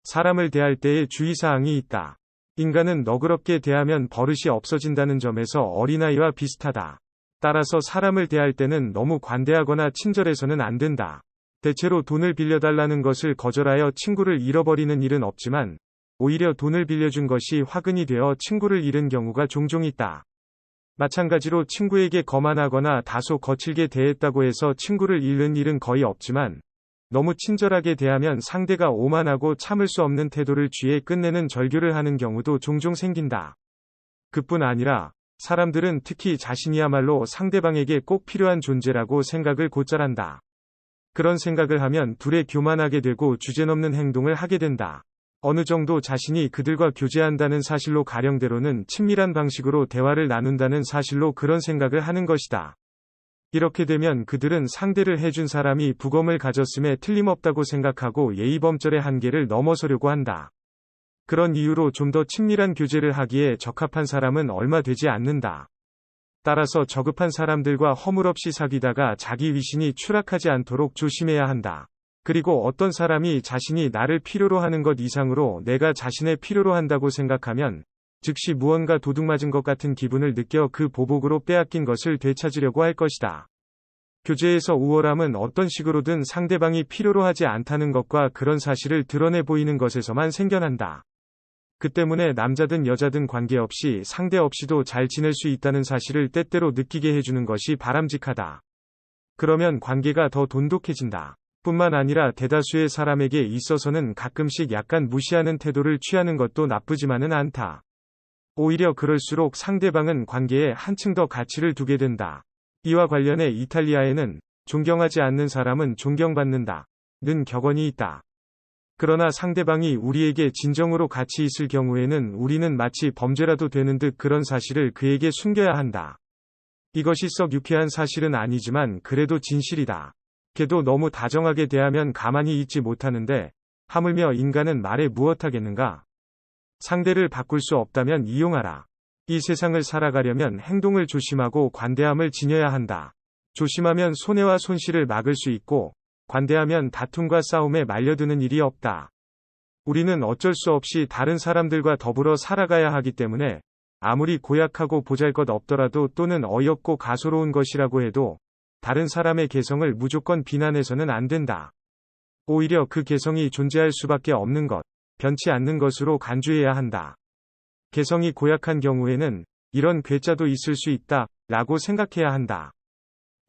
사람을 대할 때의 주의사항이 있다. 인간은 너그럽게 대하면 버릇이 없어진다는 점에서 어린아이와 비슷하다. 따라서 사람을 대할 때는 너무 관대하거나 친절해서는 안 된다. 대체로 돈을 빌려달라는 것을 거절하여 친구를 잃어버리는 일은 없지만 오히려 돈을 빌려준 것이 화근이 되어 친구를 잃은 경우가 종종 있다. 마찬가지로 친구에게 거만하거나 다소 거칠게 대했다고 해서 친구를 잃는 일은 거의 없지만 너무 친절하게 대하면 상대가 오만하고 참을 수 없는 태도를 취해 끝내는 절교를 하는 경우도 종종 생긴다. 그뿐 아니라 사람들은 특히 자신이야말로 상대방에게 꼭 필요한 존재라고 생각을 곧잘 한다. 그런 생각을 하면 둘에 교만하게 되고 주제넘는 행동을 하게 된다. 어느 정도 자신이 그들과 교제한다는 사실로 가령대로는 친밀한 방식으로 대화를 나눈다는 사실로 그런 생각을 하는 것이다. 이렇게 되면 그들은 상대를 해준 사람이 부검을 가졌음에 틀림없다고 생각하고 예의범절의 한계를 넘어서려고 한다. 그런 이유로 좀 더 친밀한 교제를 하기에 적합한 사람은 얼마 되지 않는다. 따라서 저급한 사람들과 허물없이 사귀다가 자기 위신이 추락하지 않도록 조심해야 한다. 그리고 어떤 사람이 자신이 나를 필요로 하는 것 이상으로 내가 자신을 필요로 한다고 생각하면 즉시 무언가 도둑맞은 것 같은 기분을 느껴 그 보복으로 빼앗긴 것을 되찾으려고 할 것이다. 교제에서 우월함은 어떤 식으로든 상대방이 필요로 하지 않다는 것과 그런 사실을 드러내 보이는 것에서만 생겨난다. 그 때문에 남자든 여자든 관계없이 상대 없이도 잘 지낼 수 있다는 사실을 때때로 느끼게 해주는 것이 바람직하다. 그러면 관계가 더 돈독해진다. 뿐만 아니라 대다수의 사람에게 있어서는 가끔씩 약간 무시하는 태도를 취하는 것도 나쁘지만은 않다. 오히려 그럴수록 상대방은 관계에 한층 더 가치를 두게 된다. 이와 관련해 이탈리아에는 존경하지 않는 사람은 존경받는다 는 격언이 있다. 그러나 상대방이 우리에게 진정으로 가치 있을 경우에는 우리는 마치 범죄라도 되는 듯 그런 사실을 그에게 숨겨야 한다. 이것이 썩 유쾌한 사실은 아니지만 그래도 진실이다. 걔도 너무 다정하게 대하면 가만히 있지 못하는데 하물며 인간은 말에 무엇하겠는가? 상대를 바꿀 수 없다면 이용하라. 이 세상을 살아가려면 행동을 조심하고 관대함을 지녀야 한다. 조심하면 손해와 손실을 막을 수 있고 관대하면 다툼과 싸움에 말려드는 일이 없다. 우리는 어쩔 수 없이 다른 사람들과 더불어 살아가야 하기 때문에 아무리 고약하고 보잘것없더라도 또는 어이없고 가소로운 것이라고 해도 다른 사람의 개성을 무조건 비난해서는 안 된다. 오히려 그 개성이 존재할 수밖에 없는 것, 변치 않는 것으로 간주해야 한다. 개성이 고약한 경우에는 이런 괴짜도 있을 수 있다, 라고 생각해야 한다.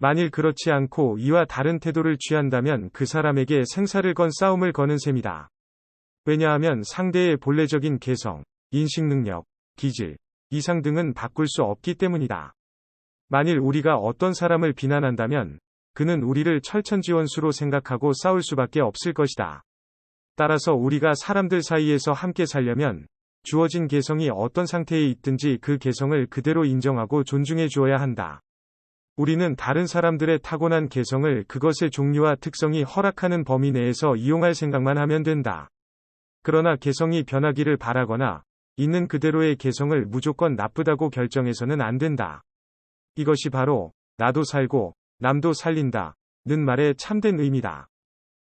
만일 그렇지 않고 이와 다른 태도를 취한다면 그 사람에게 생사를 건 싸움을 거는 셈이다. 왜냐하면 상대의 본래적인 개성, 인식 능력, 기질, 이상 등은 바꿀 수 없기 때문이다. 만일 우리가 어떤 사람을 비난한다면 그는 우리를 철천지원수로 생각하고 싸울 수밖에 없을 것이다. 따라서 우리가 사람들 사이에서 함께 살려면 주어진 개성이 어떤 상태에 있든지 그 개성을 그대로 인정하고 존중해 주어야 한다. 우리는 다른 사람들의 타고난 개성을 그것의 종류와 특성이 허락하는 범위 내에서 이용할 생각만 하면 된다. 그러나 개성이 변하기를 바라거나 있는 그대로의 개성을 무조건 나쁘다고 결정해서는 안 된다. 이것이 바로 나도 살고 남도 살린다 는 말의 참된 의미다.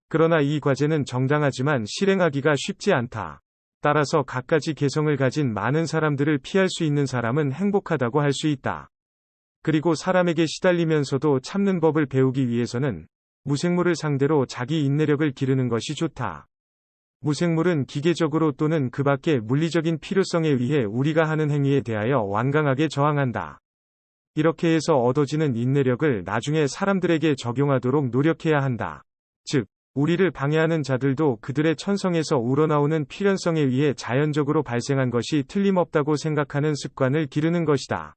그러나 이 과제는 정당하지만 실행하기가 쉽지 않다. 따라서 갖가지 개성을 가진 많은 사람들을 피할 수 있는 사람은 행복하다고 할 수 있다. 그리고 사람에게 시달리면서도 참는 법을 배우기 위해서는 무생물을 상대로 자기 인내력을 기르는 것이 좋다. 무생물은 기계적으로 또는 그 밖의 물리적인 필요성에 의해 우리가 하는 행위에 대하여 완강하게 저항한다. 이렇게 해서 얻어지는 인내력을 나중에 사람들에게 적용하도록 노력해야 한다. 즉, 우리를 방해하는 자들도 그들의 천성에서 우러나오는 필연성에 의해 자연적으로 발생한 것이 틀림없다고 생각하는 습관을 기르는 것이다.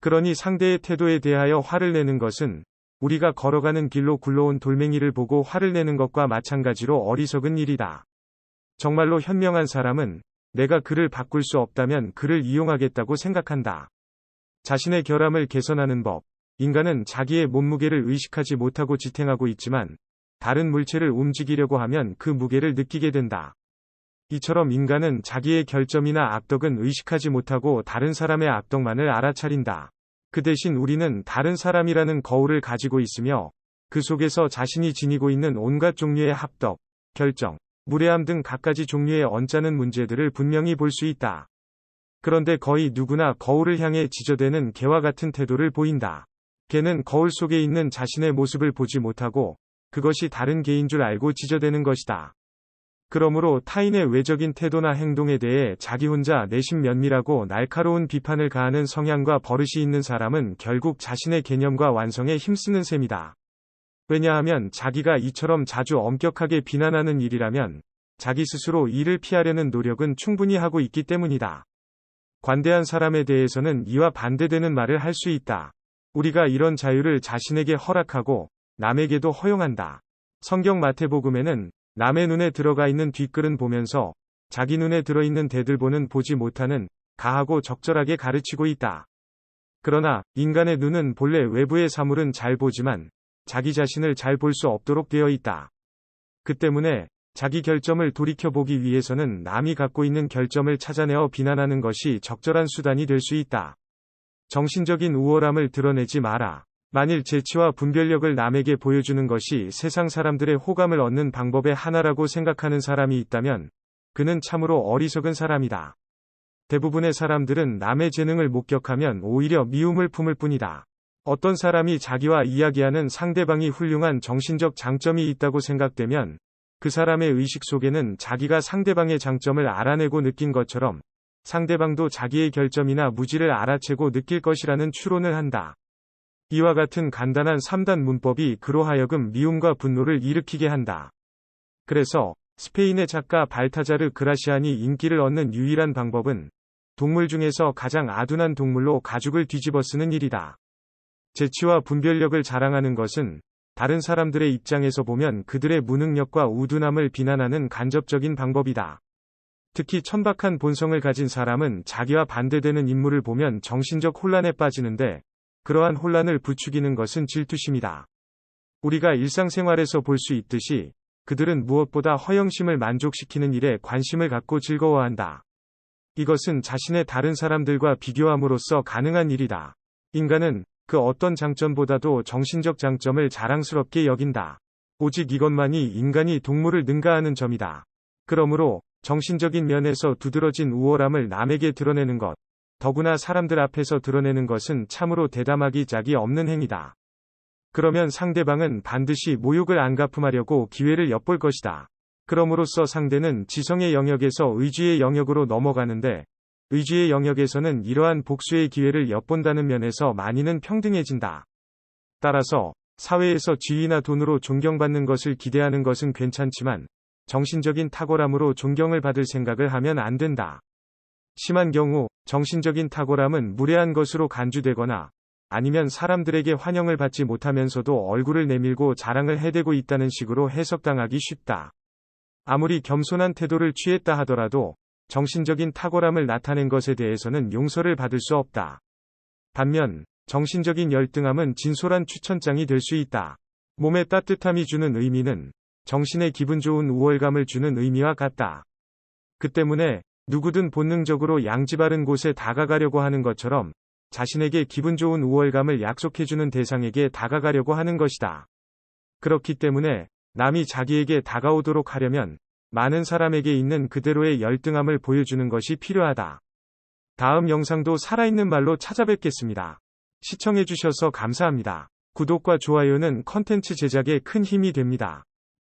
그러니 상대의 태도에 대하여 화를 내는 것은 우리가 걸어가는 길로 굴러온 돌멩이를 보고 화를 내는 것과 마찬가지로 어리석은 일이다. 정말로 현명한 사람은 내가 그를 바꿀 수 없다면 그를 이용하겠다고 생각한다. 자신의 결함을 개선하는 법. 인간은 자기의 몸무게를 의식하지 못하고 지탱하고 있지만 다른 물체를 움직이려고 하면 그 무게를 느끼게 된다. 이처럼 인간은 자기의 결점이나 악덕은 의식하지 못하고 다른 사람의 악덕만을 알아차린다. 그 대신 우리는 다른 사람이라는 거울을 가지고 있으며 그 속에서 자신이 지니고 있는 온갖 종류의 합덕, 결정, 무례함 등 갖가지 종류의 언짢은 문제들을 분명히 볼 수 있다. 그런데 거의 누구나 거울을 향해 지저대는 개와 같은 태도를 보인다. 개는 거울 속에 있는 자신의 모습을 보지 못하고 그것이 다른 개인 줄 알고 지저대는 것이다. 그러므로 타인의 외적인 태도나 행동에 대해 자기 혼자 내심 면밀하고 날카로운 비판을 가하는 성향과 버릇이 있는 사람은 결국 자신의 개념과 완성에 힘쓰는 셈이다. 왜냐하면 자기가 이처럼 자주 엄격하게 비난하는 일이라면 자기 스스로 이를 피하려는 노력은 충분히 하고 있기 때문이다. 관대한 사람에 대해서는 이와 반대되는 말을 할 수 있다. 우리가 이런 자유를 자신에게 허락하고 남에게도 허용한다. 성경 마태복음에는 남의 눈에 들어가 있는 뒷글은 보면서 자기 눈에 들어있는 대들보는 보지 못하는 가하고 적절하게 가르치고 있다. 그러나 인간의 눈은 본래 외부의 사물은 잘 보지만 자기 자신을 잘 볼 수 없도록 되어 있다. 그 때문에 자기 결점을 돌이켜보기 위해서는 남이 갖고 있는 결점을 찾아내어 비난하는 것이 적절한 수단이 될 수 있다. 정신적인 우월함을 드러내지 마라. 만일 재치와 분별력을 남에게 보여주는 것이 세상 사람들의 호감을 얻는 방법의 하나라고 생각하는 사람이 있다면 그는 참으로 어리석은 사람이다. 대부분의 사람들은 남의 재능을 목격하면 오히려 미움을 품을 뿐이다. 어떤 사람이 자기와 이야기하는 상대방이 훌륭한 정신적 장점이 있다고 생각되면 그 사람의 의식 속에는 자기가 상대방의 장점을 알아내고 느낀 것처럼 상대방도 자기의 결점이나 무지를 알아채고 느낄 것이라는 추론을 한다. 이와 같은 간단한 3단 문법이 그로 하여금 미움과 분노를 일으키게 한다. 그래서 스페인의 작가 발타자르 그라시안이 인기를 얻는 유일한 방법은 동물 중에서 가장 아둔한 동물로 가죽을 뒤집어 쓰는 일이다. 재치와 분별력을 자랑하는 것은 다른 사람들의 입장에서 보면 그들의 무능력과 우둔함을 비난하는 간접적인 방법이다. 특히 천박한 본성을 가진 사람은 자기와 반대되는 인물을 보면 정신적 혼란에 빠지는데 그러한 혼란을 부추기는 것은 질투심이다. 우리가 일상생활에서 볼 수 있듯이 그들은 무엇보다 허영심을 만족시키는 일에 관심을 갖고 즐거워한다. 이것은 자신의 다른 사람들과 비교함으로써 가능한 일이다. 인간은 그 어떤 장점보다도 정신적 장점을 자랑스럽게 여긴다. 오직 이것만이 인간이 동물을 능가하는 점이다. 그러므로 정신적인 면에서 두드러진 우월함을 남에게 드러내는 것, 더구나 사람들 앞에서 드러내는 것은 참으로 대담하기 짝이 없는 행위다. 그러면 상대방은 반드시 모욕을 안갚음하려고 기회를 엿볼 것이다. 그럼으로써 상대는 지성의 영역에서 의지의 영역으로 넘어가는데 의지의 영역에서는 이러한 복수의 기회를 엿본다는 면에서 만인은 평등해진다. 따라서 사회에서 지위나 돈으로 존경받는 것을 기대하는 것은 괜찮지만 정신적인 탁월함으로 존경을 받을 생각을 하면 안 된다. 심한 경우 정신적인 탁월함은 무례한 것으로 간주되거나 아니면 사람들에게 환영을 받지 못하면서도 얼굴을 내밀고 자랑을 해대고 있다는 식으로 해석당하기 쉽다. 아무리 겸손한 태도를 취했다 하더라도 정신적인 탁월함을 나타낸 것에 대해서는 용서를 받을 수 없다. 반면 정신적인 열등함은 진솔한 추천장이 될 수 있다. 몸의 따뜻함이 주는 의미는 정신에 기분 좋은 우월감을 주는 의미와 같다. 그 때문에 누구든 본능적으로 양지 바른 곳에 다가가려고 하는 것처럼 자신에게 기분 좋은 우월감을 약속해주는 대상에게 다가가려고 하는 것이다. 그렇기 때문에 남이 자기에게 다가오도록 하려면 많은 사람에게 있는 그대로의 열등함을 보여주는 것이 필요하다. 다음 영상도 살아있는 말로 찾아뵙겠습니다. 시청해주셔서 감사합니다. 구독과 좋아요는 컨텐츠 제작에 큰 힘이 됩니다.